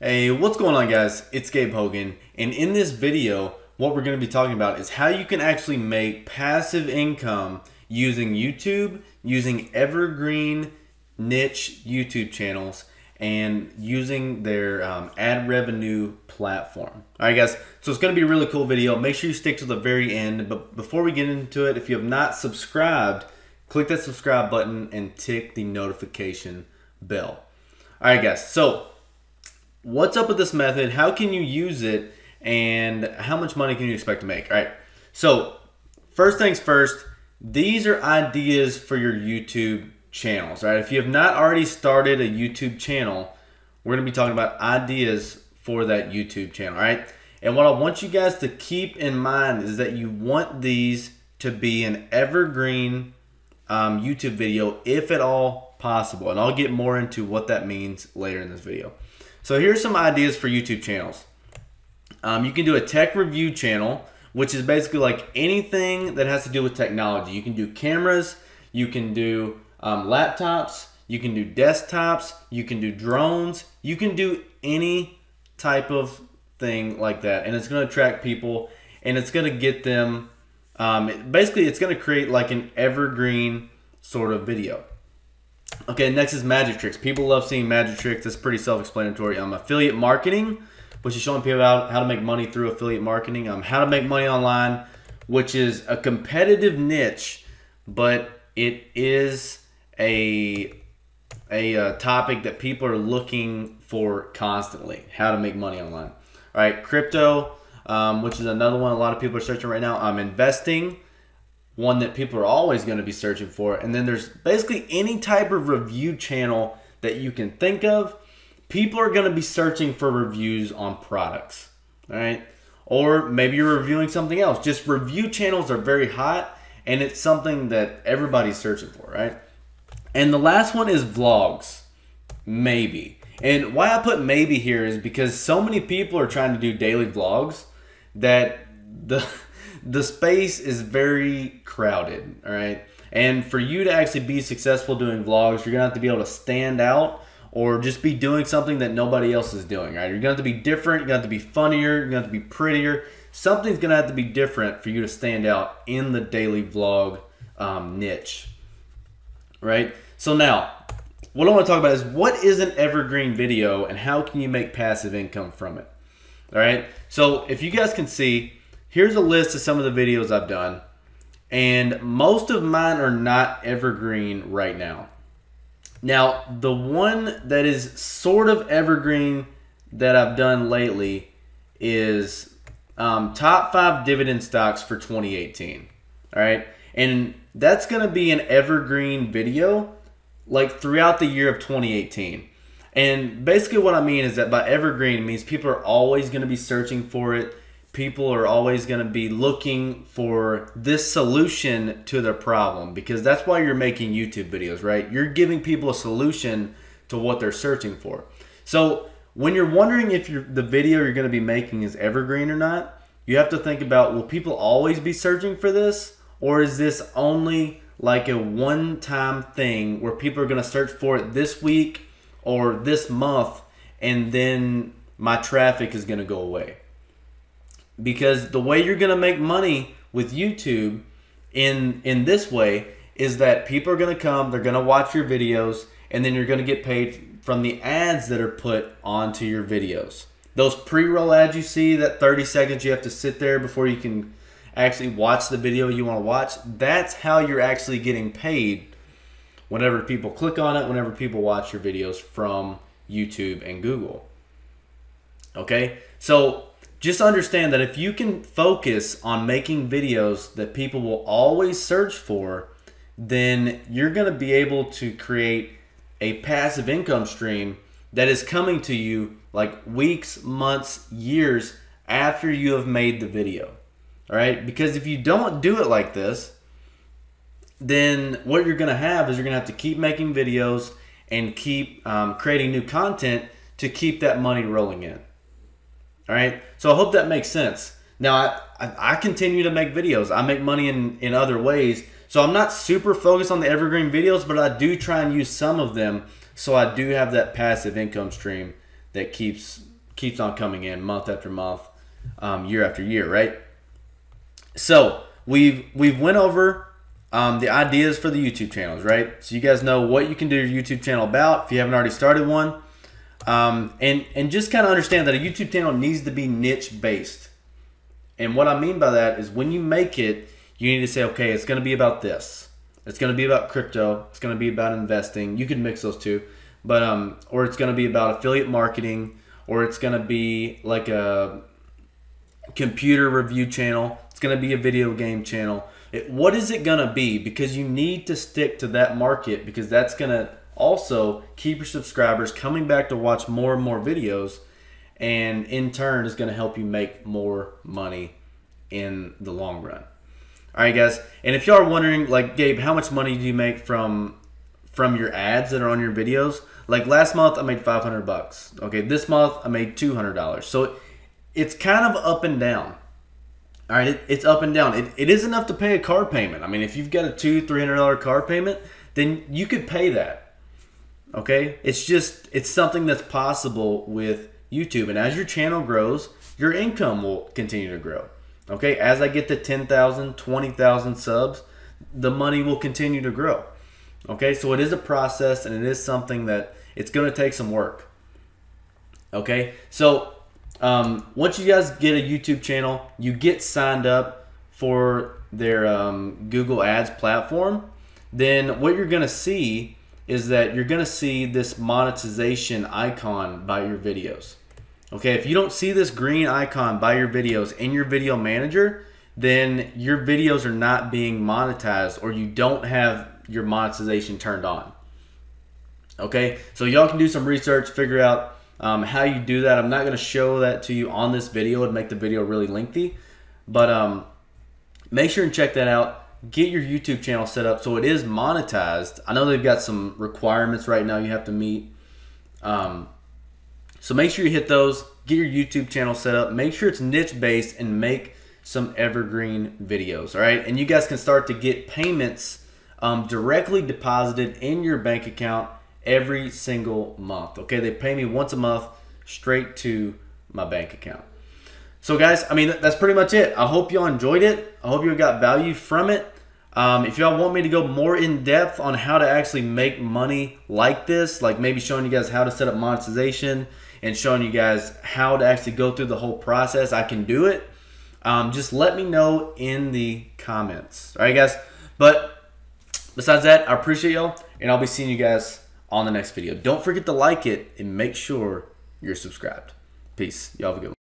Hey, what's going on, guys? It's Gabe Hogan, and in this video what we're going to be talking about is how you can actually make passive income using YouTube, using evergreen niche YouTube channels, and using their ad revenue platform. Alright guys, so it's going to be a really cool video. Make sure you stick to the very end, but before we get into it, if you have not subscribed, click that subscribe button and tick the notification bell. Alright guys, so what's up with this method? How can you use it? And how much money can you expect to make? All right. So first things first, these are ideas for your YouTube channels. All right. If you have not already started a YouTube channel, we're going to be talking about ideas for that YouTube channel. All right. And what I want you guys to keep in mind is that you want these to be an evergreen YouTube video, if at all possible. And I'll get more into what that means later in this video. So here's some ideas for YouTube channels. You can do a tech review channel, which is basically like anything that has to do with technology. You can do cameras, you can do laptops, you can do desktops, you can do drones, you can do any type of thing like that. And it's going to attract people and it's going to get them, basically it's going to create like an evergreen sort of video. Okay, next is magic tricks. People love seeing magic tricks. That's pretty self-explanatory. Affiliate marketing, which is showing people how to make money through affiliate marketing. How to make money online, which is a competitive niche, but it is a topic that people are looking for constantly. How to make money online. All right, crypto, which is another one a lot of people are searching right now. Investing, one that people are always going to be searching for. And then there's basically any type of review channel that you can think of. People are going to be searching for reviews on products, all right? Or maybe you're reviewing something else. Just review channels are very hot, and it's something that everybody's searching for, right? And the last one is vlogs, maybe. And why I put maybe here is because so many people are trying to do daily vlogs that the space is very crowded, all right? And for you to actually be successful doing vlogs, you're gonna have to be able to stand out or just be doing something that nobody else is doing, right? You're gonna have to be different, you're gonna have to be funnier, you're gonna have to be prettier. Something's gonna have to be different for you to stand out in the daily vlog niche, right? So now, what I wanna talk about is what is an evergreen video and how can you make passive income from it, all right? So if you guys can see, here's a list of some of the videos I've done, and most of mine are not evergreen right now. Now, the one that is sort of evergreen that I've done lately is top 5 dividend stocks for 2018. All right, and that's going to be an evergreen video like throughout the year of 2018. And basically what I mean is that by evergreen, it means people are always going to be searching for it. People are always going to be looking for this solution to their problem, because that's why you're making YouTube videos, right? You're giving people a solution to what they're searching for. So when you're wondering if the video you're going to be making is evergreen or not, you have to think about, will people always be searching for this? Or is this only like a one-time thing where people are going to search for it this week or this month, and then my traffic is going to go away? Because the way you're going to make money with YouTube in this way is that people are going to come, they're going to watch your videos, and then you're going to get paid from the ads that are put onto your videos. Those pre-roll ads you see, that 30 seconds you have to sit there before you can actually watch the video you want to watch, that's how you're actually getting paid whenever people click on it, whenever people watch your videos from YouTube and Google. Okay? So just understand that if you can focus on making videos that people will always search for, then you're going to be able to create a passive income stream that is coming to you like weeks, months, years after you have made the video. All right? Because if you don't do it like this, then what you're going to have is you're going to have to keep making videos and keep creating new content to keep that money rolling in. All right, so I hope that makes sense. Now, I continue to make videos. I make money in other ways. So I'm not super focused on the evergreen videos, but I do try and use some of them so I do have that passive income stream that keeps on coming in month after month, year after year, right? So we've went over the ideas for the YouTube channels, right? So you guys know what you can do your YouTube channel about if you haven't already started one. And just kind of understand that a YouTube channel needs to be niche based. And what I mean by that is when you make it, you need to say, okay, it's going to be about this. It's going to be about crypto. It's going to be about investing. You can mix those two, but or it's going to be about affiliate marketing, or it's going to be like a computer review channel. It's going to be a video game channel. What is it going to be? Because you need to stick to that market, because that's going to also keep your subscribers coming back to watch more and more videos, and in turn is going to help you make more money in the long run. All right, guys. And if y'all are wondering, like, Gabe, how much money do you make from your ads that are on your videos? Like last month, I made $500. Okay, this month I made $200. So it's kind of up and down. All right, it's up and down. It is enough to pay a car payment. I mean, if you've got a $200-$300 car payment, then you could pay that. Okay, it's something that's possible with YouTube, and as your channel grows, your income will continue to grow. Okay, as I get to 10,000, 20,000 subs, the money will continue to grow. Okay, so it is a process, and it is something that it's going to take some work. Okay, so once you guys get a YouTube channel, you get signed up for their Google Ads platform, then what you're going to see is that you're going to see this monetization icon by your videos. Okay, if you don't see this green icon by your videos in your video manager, then your videos are not being monetized, or you don't have your monetization turned on. Okay, so y'all can do some research, figure out how you do that. I'm not going to show that to you on this video. It'd make the video really lengthy, but make sure and check that out. Get your YouTube channel set up so it is monetized. I know they've got some requirements right now you have to meet. So make sure you hit those. Get your YouTube channel set up. Make sure it's niche based, and make some evergreen videos. All right, and you guys can start to get payments directly deposited in your bank account every single month. Okay, they pay me once a month straight to my bank account. So guys, I mean, that's pretty much it. I hope y'all enjoyed it. I hope you got value from it. If y'all want me to go more in depth on how to actually make money like this, like maybe showing you guys how to set up monetization and showing you guys how to actually go through the whole process, I can do it. Just let me know in the comments. All right, guys. But besides that, I appreciate y'all, and I'll be seeing you guys on the next video. Don't forget to like it and make sure you're subscribed. Peace. Y'all have a good one.